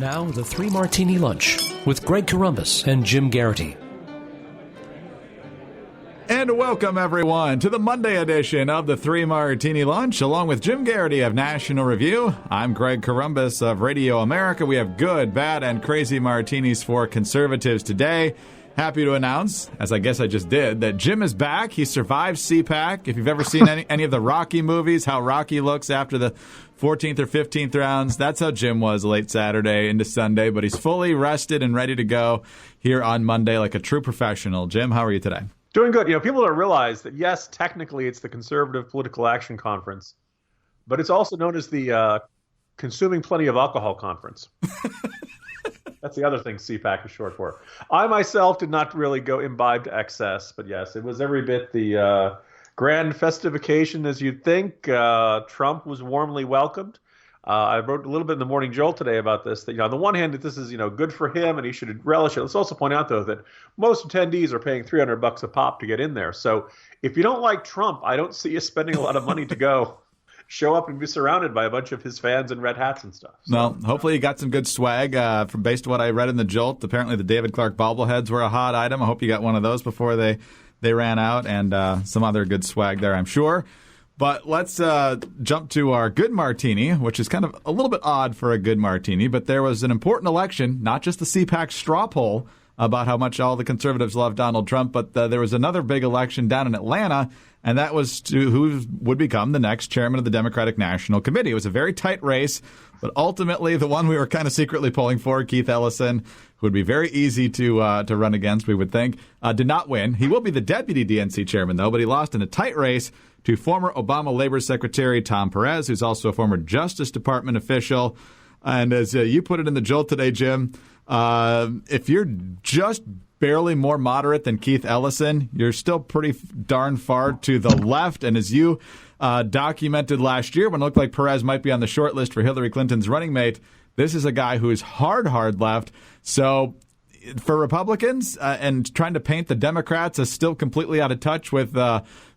Now, the Three Martini Lunch with Greg Corombos and Jim Garrity. And welcome, everyone, to the Monday edition of the Three Martini Lunch, along with Jim Garrity of National Review. I'm Greg Corombos of Radio America. We have good, bad, and crazy martinis for conservatives today. Happy to announce, as I guess I just did, that Jim is back. He survived CPAC. If you've ever seen any of the Rocky movies, how Rocky looks after the 14th or 15th rounds, that's how Jim was late Saturday into Sunday. But he's fully rested and ready to go here on Monday like a true professional. Jim, how are you today? Doing good. You know, people don't realize that, yes, technically it's the Conservative Political Action Conference, but it's also known as the Consuming Plenty of Alcohol Conference. That's the other thing CPAC is short for. I myself did not really go imbibe to excess, but yes, it was every bit the grand festive occasion as you'd think. Trump was warmly welcomed. I wrote a little bit in the Morning Jolt today about this, that, on the one hand, that this is, good for him and he should relish it. Let's also point out, though, that most attendees are paying $300 a pop to get in there. So if you don't like Trump, I don't see you spending a lot of money to go show up and be surrounded by a bunch of his fans in red hats and stuff. So, well, hopefully you got some good swag from based on what I read in the Jolt. Apparently the David Clark bobbleheads were a hot item. I hope you got one of those before they ran out, and some other good swag there, I'm sure. But let's jump to our good martini, which is kind of a little bit odd for a good martini. But there was an important election, not just the CPAC straw poll about how much all the conservatives love Donald Trump, but there was another big election down in Atlanta, and that was to who would become the next chairman of the Democratic National Committee. It was a very tight race, but ultimately the one we were kind of secretly pulling for, Keith Ellison, who would be very easy to run against, we would think, did not win. He will be the deputy DNC chairman, though, but he lost in a tight race to former Obama Labor Secretary Tom Perez, who's also a former Justice Department official. And as you put it in the Jolt today, Jim, if you're just barely more moderate than Keith Ellison, you're still pretty darn far to the left. And as you documented last year, when it looked like Perez might be on the short list for Hillary Clinton's running mate, this is a guy who is hard left. So for Republicans and trying to paint the Democrats as still completely out of touch with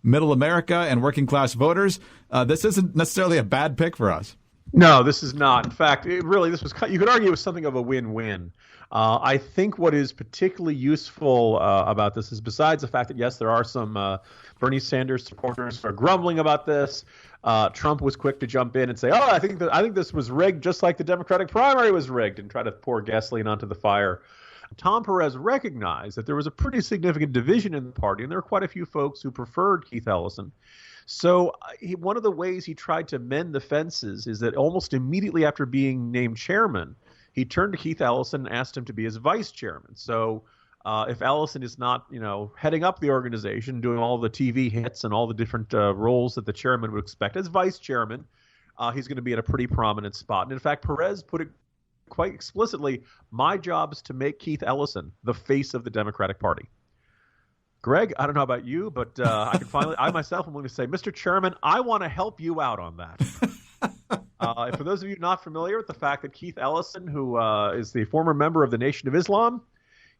middle America and working class voters, this isn't necessarily a bad pick for us. No, this is not. In fact, you could argue it was something of a win-win. I think what is particularly useful about this is, besides the fact that, yes, there are some Bernie Sanders supporters who are grumbling about this, Trump was quick to jump in and say, I think this was rigged just like the Democratic primary was rigged, and try to pour gasoline onto the fire. Tom Perez recognized that there was a pretty significant division in the party, and there were quite a few folks who preferred Keith Ellison. So one of the ways he tried to mend the fences is that almost immediately after being named chairman, he turned to Keith Ellison and asked him to be his vice chairman. So if Ellison is not, heading up the organization, doing all the TV hits and all the different roles that the chairman would expect as vice chairman, he's going to be in a pretty prominent spot. And in fact, Perez put it quite explicitly, my job is to make Keith Ellison the face of the Democratic Party. Greg, I don't know about you, but I myself am going to say, Mr. Chairman, I want to help you out on that. For those of you not familiar with the fact that Keith Ellison, who is the former member of the Nation of Islam,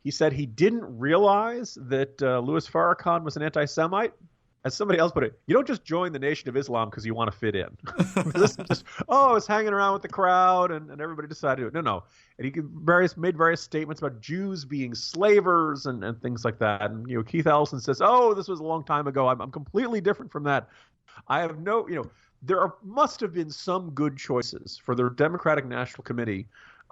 he said he didn't realize that Louis Farrakhan was an anti-Semite. As somebody else put it, you don't just join the Nation of Islam because you want to fit in. This is just, I was hanging around with the crowd and everybody decided to do it. No. And he made various statements about Jews being slavers and things like that. And, Keith Ellison says, this was a long time ago. I'm completely different from that. I have must have been some good choices for the Democratic National Committee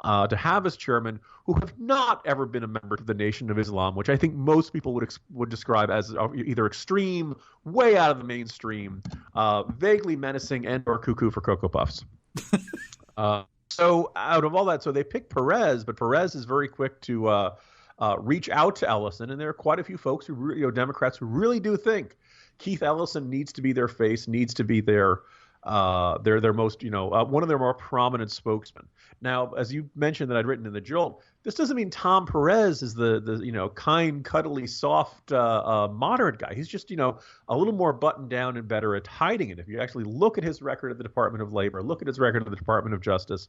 to have as chairman who have not ever been a member of the Nation of Islam, which I think most people would describe as either extreme, way out of the mainstream, vaguely menacing, and or cuckoo for Cocoa Puffs. So out of all that, so they picked Perez, but Perez is very quick to reach out to Ellison, and there are quite a few folks who, Democrats who really do think Keith Ellison needs to be their face, needs to be their most, one of their more prominent spokesmen. Now, as you mentioned that I'd written in the Jolt, This doesn't mean Tom Perez is the kind, cuddly, soft, moderate guy. He's just a little more buttoned down and better at hiding it. If you actually look at his record at the Department of Labor, look at his record at the Department of Justice,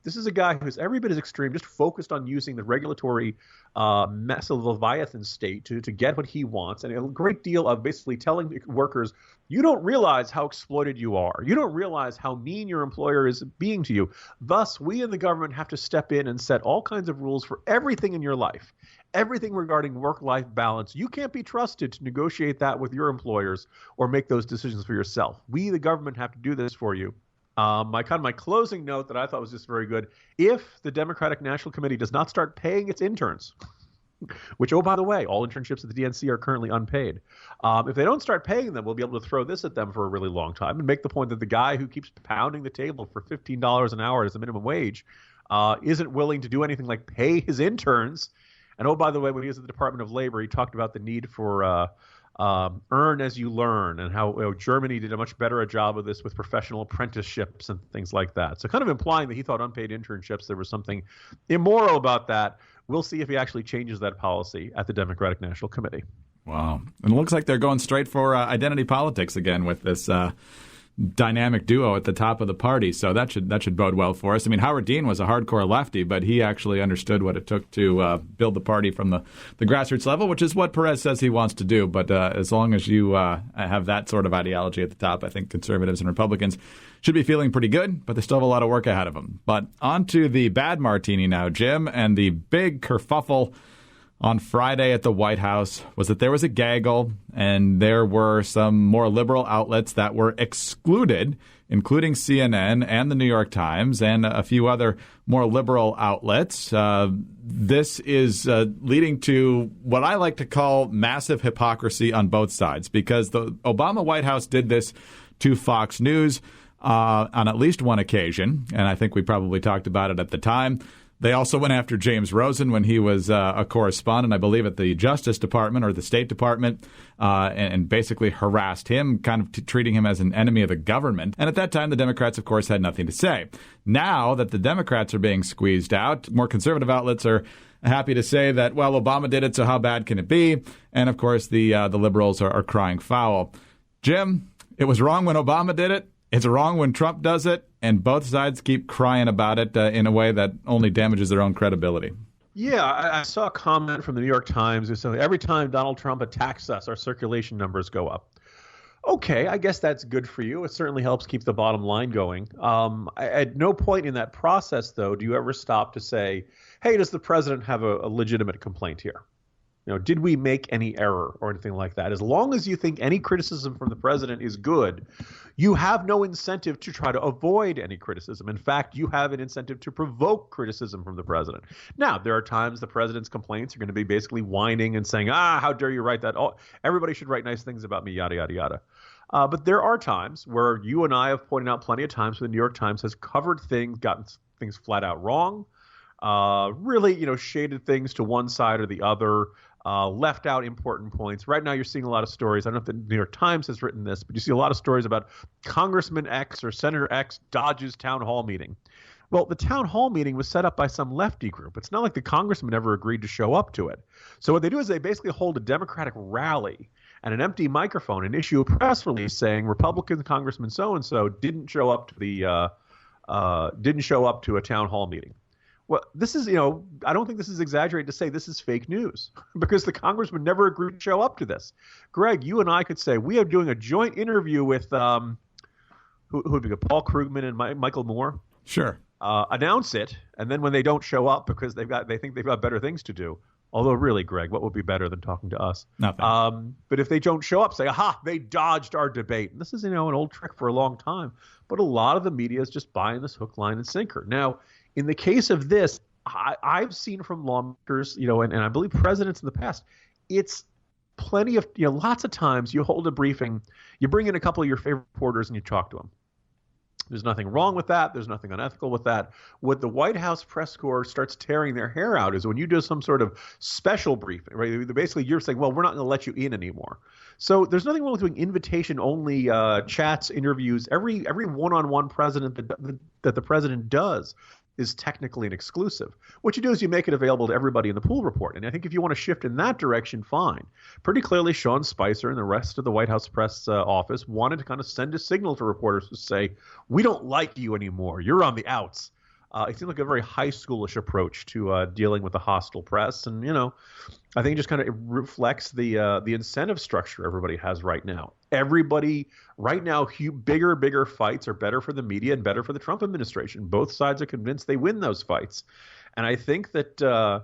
this is a guy who's every bit as extreme, just focused on using the regulatory mess of Leviathan state to get what he wants, and a great deal of basically telling workers, you don't realize how exploited you are. You don't realize how mean your employer is being to you. Thus, we in the government have to step in and set all kinds of rules for everything in your life, everything regarding work-life balance. You can't be trusted to negotiate that with your employers or make those decisions for yourself. We, the government, have to do this for you. My closing note that I thought was just very good. If the Democratic National Committee does not start paying its interns, which, oh, by the way, all internships at the DNC are currently unpaid. If they don't start paying them, we'll be able to throw this at them for a really long time and make the point that the guy who keeps pounding the table for $15 an hour as the minimum wage isn't willing to do anything like pay his interns. And, oh, by the way, when he was at the Department of Labor, he talked about the need for earn as you learn, and how Germany did a much better a job of this with professional apprenticeships and things like that. So kind of implying that he thought unpaid internships, there was something immoral about that. We'll see if he actually changes that policy at the Democratic National Committee. Wow. And it looks like they're going straight for identity politics again with this dynamic duo at the top of the party. So that should bode well for us. I mean, Howard Dean was a hardcore lefty, but he actually understood what it took to build the party from the grassroots level, which is what Perez says he wants to do. But as long as you have that sort of ideology at the top, I think conservatives and Republicans should be feeling pretty good, but they still have a lot of work ahead of them. But on to the bad Martini now, Jim, and the big kerfuffle on Friday at the White House was that there was a gaggle, and there were some more liberal outlets that were excluded, including CNN and the New York Times and a few other more liberal outlets. This is leading to what I like to call massive hypocrisy on both sides, because the Obama White House did this to Fox News on at least one occasion, and I think we probably talked about it at the time. They also went after James Rosen when he was a correspondent, I believe, at the Justice Department or the State Department, and basically harassed him, kind of treating him as an enemy of the government. And at that time, the Democrats, of course, had nothing to say. Now that the Democrats are being squeezed out, more conservative outlets are happy to say that, well, Obama did it, so how bad can it be? And, of course, the liberals are crying foul. Jim, it was wrong when Obama did it. It's wrong when Trump does it, and both sides keep crying about it in a way that only damages their own credibility. Yeah, I saw a comment from the New York Times who said every time Donald Trump attacks us, our circulation numbers go up. Okay, I guess that's good for you. It certainly helps keep the bottom line going. At no point in that process, though, do you ever stop to say, hey, does the president have a legitimate complaint here? Did we make any error or anything like that? As long as you think any criticism from the president is good, you have no incentive to try to avoid any criticism. In fact, you have an incentive to provoke criticism from the president. Now, there are times the president's complaints are going to be basically whining and saying, how dare you write that? Oh, everybody should write nice things about me, yada, yada, yada. But there are times where you and I have pointed out plenty of times where the New York Times has covered things, gotten things flat out wrong, really, shaded things to one side or the other, left out important points. Right now, you're seeing a lot of stories. I don't know if the New York Times has written this, but you see a lot of stories about Congressman X or Senator X dodges town hall meeting. Well, the town hall meeting was set up by some lefty group. It's not like the congressman ever agreed to show up to it. So what they do is they basically hold a Democratic rally and an empty microphone and issue a press release saying Republican Congressman so-and-so didn't show up to a town hall meeting. Well, this is, I don't think this is exaggerated to say this is fake news because the congressman never agreed to show up to this. Greg, you and I could say we are doing a joint interview with who would be good, Paul Krugman and Michael Moore. Sure. Announce it, and then when they don't show up because they think they've got better things to do. Although, really, Greg, what would be better than talking to us? Nothing. But if they don't show up, say, aha, they dodged our debate. And this is, an old trick for a long time. But a lot of the media is just buying this hook, line, and sinker. Now, in the case of this, I've seen from lawmakers, and I believe presidents in the past, it's plenty of, lots of times you hold a briefing, you bring in a couple of your favorite reporters and you talk to them. There's nothing wrong with that. There's nothing unethical with that. What the White House press corps starts tearing their hair out is when you do some sort of special briefing, right? Basically, you're saying, well, we're not going to let you in anymore. So there's nothing wrong with doing invitation-only chats, interviews. Every one-on-one president that the president does is technically an exclusive. What you do is you make it available to everybody in the pool report. And I think if you want to shift in that direction, fine. Pretty clearly, Sean Spicer and the rest of the White House press office wanted to kind of send a signal to reporters to say, we don't like you anymore. You're on the outs. It seemed like a very high schoolish approach to dealing with the hostile press. And, I think it just kind of reflects the incentive structure everybody has right now. Everybody right now, bigger fights are better for the media and better for the Trump administration. Both sides are convinced they win those fights. And I think that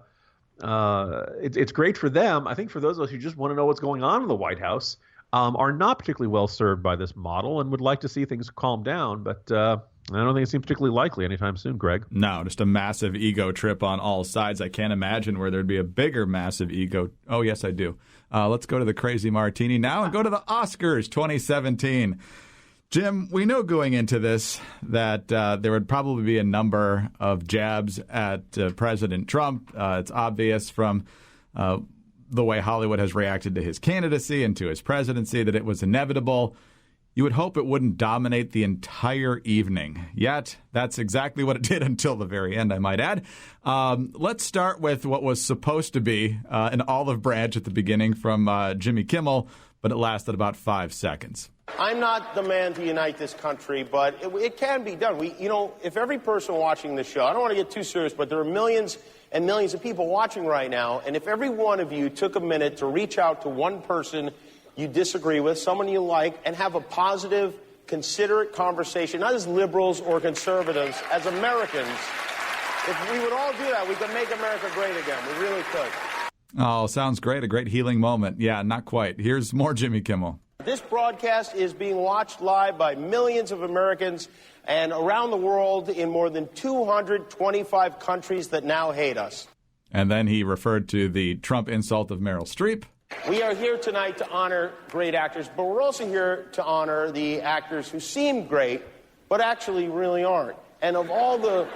it's great for them. I think for those of us who just want to know what's going on in the White House are not particularly well served by this model and would like to see things calm down. But I don't think it seems particularly likely anytime soon, Greg. No, just a massive ego trip on all sides. I can't imagine where there'd be a bigger massive ego. Oh, yes, I do. Let's go to the crazy martini now and go to the Oscars 2017. Jim, we know going into this that there would probably be a number of jabs at President Trump. It's obvious from the way Hollywood has reacted to his candidacy and to his presidency that it was inevitable. You would hope it wouldn't dominate the entire evening. Yet, that's exactly what it did until the very end, I might add. Let's start with what was supposed to be an olive branch at the beginning from Jimmy Kimmel, but it lasted about 5 seconds. I'm not the man to unite this country, but it can be done. If every person watching this show, I don't want to get too serious, but there are millions and millions of people watching right now, and if every one of you took a minute to reach out to one person you disagree with, someone you like, and have a positive, considerate conversation, not as liberals or conservatives, as Americans. If we would all do that, we could make America great again. We really could. Oh, sounds great. A great healing moment. Yeah, not quite. Here's more Jimmy Kimmel. This broadcast is being watched live by millions of Americans and around the world in more than 225 countries that now hate us. And then he referred to the Trump insult of Meryl Streep. We are here tonight to honor great actors, but we're also here to honor the actors who seem great, but actually really aren't. And of all the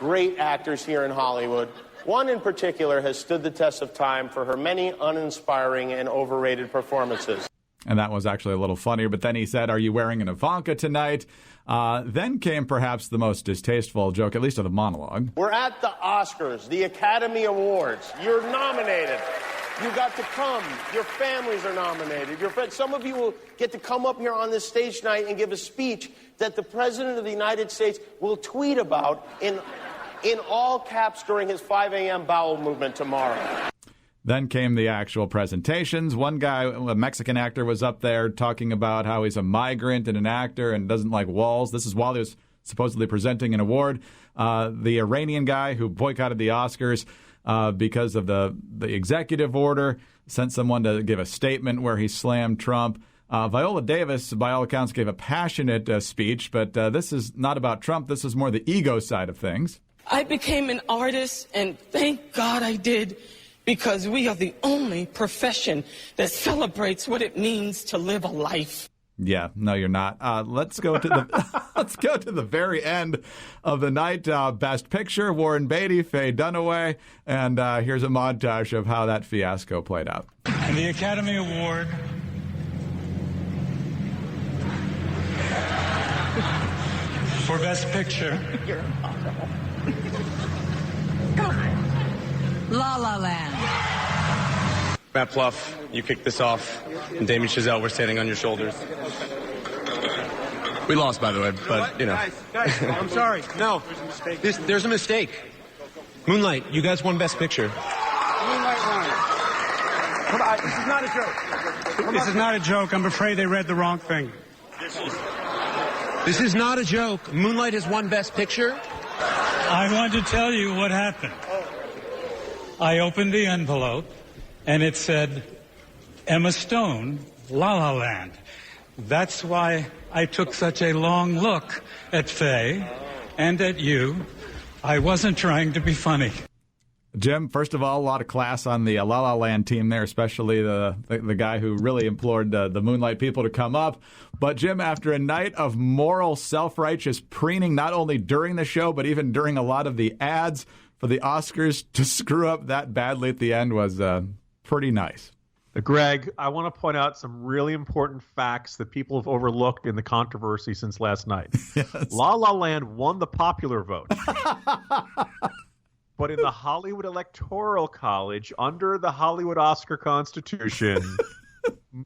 great actors here in Hollywood, one in particular has stood the test of time for her many uninspiring and overrated performances. And that was actually a little funnier, but then he said, "Are you wearing an Ivanka tonight?" Then came perhaps the most distasteful joke, at least of the monologue. We're at the Oscars, the Academy Awards. You're nominated. You got to come. Your families are nominated. Your friends. Some of you will get to come up here on this stage tonight and give a speech that the President of the United States will tweet about in all caps during his 5 a.m. bowel movement tomorrow. Then came the actual presentations. One guy, a Mexican actor, was up there talking about how he's a migrant and an actor and doesn't like walls. This is while he was supposedly presenting an award. The Iranian guy who boycotted the Oscars because of the executive order sent someone to give a statement where he slammed Trump. Viola Davis, by all accounts, gave a passionate speech, but this is not about Trump. This is more the ego side of things. I became an artist, and thank God I did, because we are the only profession that celebrates what it means to live a life. Yeah, no, you're not. Let's go to the very end of the night. Best Picture: Warren Beatty, Faye Dunaway, and here's a montage of how that fiasco played out. And the Academy Award for Best Picture. La La Land. Matt Pluff, you kicked this off, and Damien Chazelle, we're standing on your shoulders. We lost, by the way, but, you know. Guys, I'm sorry. No, there's a mistake. Moonlight, you guys won Best Picture. Moonlight won. Come on, this is not a joke. This is not a joke. I'm afraid they read the wrong thing. This is not a joke. Moonlight has won Best Picture. I want to tell you what happened. I opened the envelope, and it said, Emma Stone, La La Land. That's why I took such a long look at Faye and at you. I wasn't trying to be funny. Jim, first of all, a lot of class on the La La Land team there, especially the guy who really implored the Moonlight people to come up. But, Jim, after a night of moral, self-righteous preening, not only during the show, but even during a lot of the ads for the Oscars, to screw up that badly at the end was pretty nice. Greg, I want to point out some really important facts that people have overlooked in the controversy since last night. Yes. La La Land won the popular vote. But in the Hollywood Electoral College, under the Hollywood Oscar Constitution,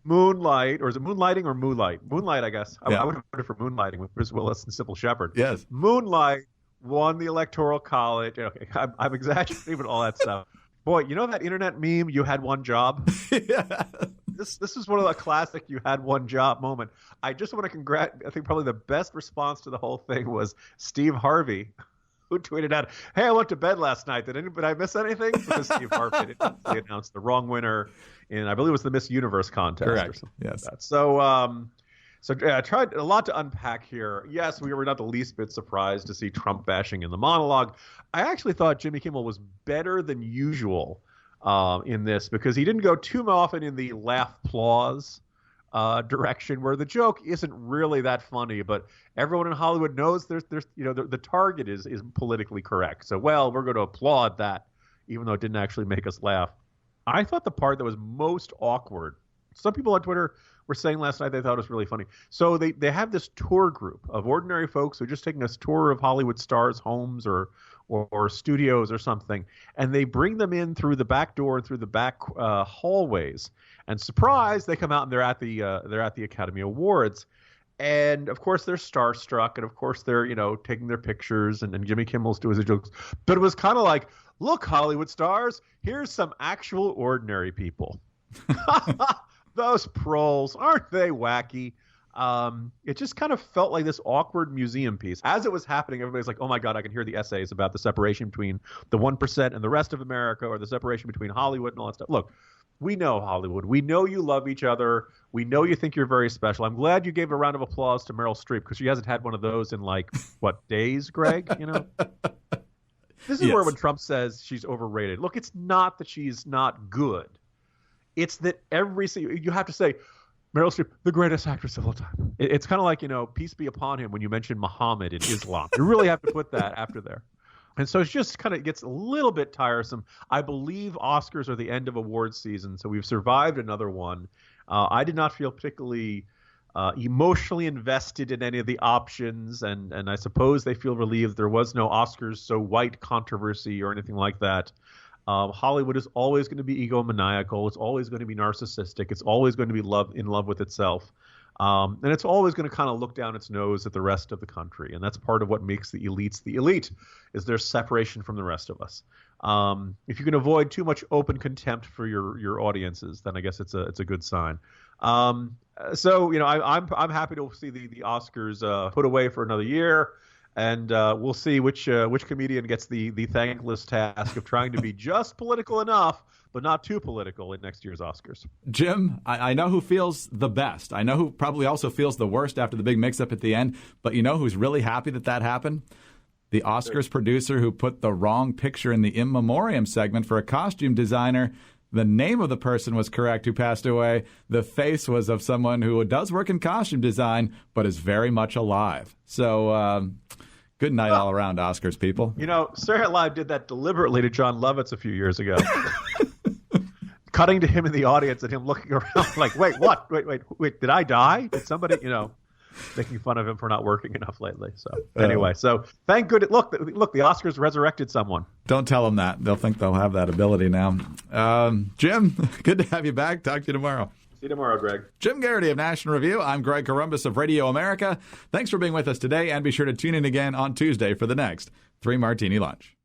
Moonlight, or is it Moonlighting or Moonlight? Moonlight, I guess. I would have voted for Moonlighting with Bruce Willis and Sybil Shepherd. Yes. Moonlight won the Electoral College. Okay, I'm exaggerating with all that stuff. Boy, you know that internet meme, you had one job? Yeah. This is one of the classic you had one job moment. I just want to I think probably the best response to the whole thing was Steve Harvey, who tweeted out, "Hey, I went to bed last night. Did I miss anything?" Because Steve Harvey announced the wrong winner in, I believe it was the Miss Universe contest. Correct. Or something Yes. like that. So I tried a lot to unpack here. Yes, we were not the least bit surprised to see Trump bashing in the monologue. I actually thought Jimmy Kimmel was better than usual in this, because he didn't go too often in the laugh applause direction, where the joke isn't really that funny, but everyone in Hollywood knows there's the target is politically correct. So, well, we're going to applaud that, even though it didn't actually make us laugh. I thought the part that was most awkward, some people on Twitter were saying last night they thought it was really funny. So they have this tour group of ordinary folks who are just taking a tour of Hollywood stars' homes or studios or something, and they bring them in through the back door and through the back hallways. And surprise, they come out and they're at the Academy Awards. And of course they're starstruck, and of course they're taking their pictures, and Jimmy Kimmel's doing his jokes. But it was kind of like, look, Hollywood stars, here's some actual ordinary people. Those proles, aren't they wacky? It just kind of felt like this awkward museum piece. As it was happening, everybody's like, oh my God, I can hear the essays about the separation between the 1% and the rest of America, or the separation between Hollywood and all that stuff. Look, we know Hollywood. We know you love each other. We know you think you're very special. I'm glad you gave a round of applause to Meryl Streep, because she hasn't had one of those in days, Greg? This is where when Trump says she's overrated. Look, it's not that she's not good. It's that you have to say, Meryl Streep, the greatest actress of all time. It's kind of like, peace be upon him when you mention Muhammad in Islam. You really have to put that after there. And so it just kind of gets a little bit tiresome. I believe Oscars are the end of awards season, so we've survived another one. I did not feel particularly emotionally invested in any of the options, and I suppose they feel relieved there was no Oscars so white controversy or anything like that. Hollywood is always going to be egomaniacal. It's always going to be narcissistic. It's always going to be in love with itself. And it's always going to kind of look down its nose at the rest of the country. And that's part of what makes the elites the elite, is their separation from the rest of us. If you can avoid too much open contempt for your audiences, then I guess it's a good sign. So I'm happy to see the Oscars put away for another year. And we'll see which comedian gets the thankless task of trying to be just political enough, but not too political in next year's Oscars. Jim, I know who feels the best. I know who probably also feels the worst after the big mix-up at the end. But you know who's really happy that happened? The Oscars producer who put the wrong picture in the in memoriam segment for a costume designer. The name of the person was correct who passed away. The face was of someone who does work in costume design, but is very much alive. So good night all around, Oscars people. Saturday Night Live did that deliberately to John Lovitz a few years ago. Cutting to him in the audience and him looking around like, wait, what? Wait, did I die? Did somebody, making fun of him for not working enough lately. So anyway, thank goodness. Look, the Oscars resurrected someone. Don't tell them that. They'll think they'll have that ability now. Jim, good to have you back. Talk to you tomorrow. See you tomorrow, Greg. Jim Garrity of National Review. I'm Greg Corombos of Radio America. Thanks for being with us today, and be sure to tune in again on Tuesday for the next 3 Martini Lunch.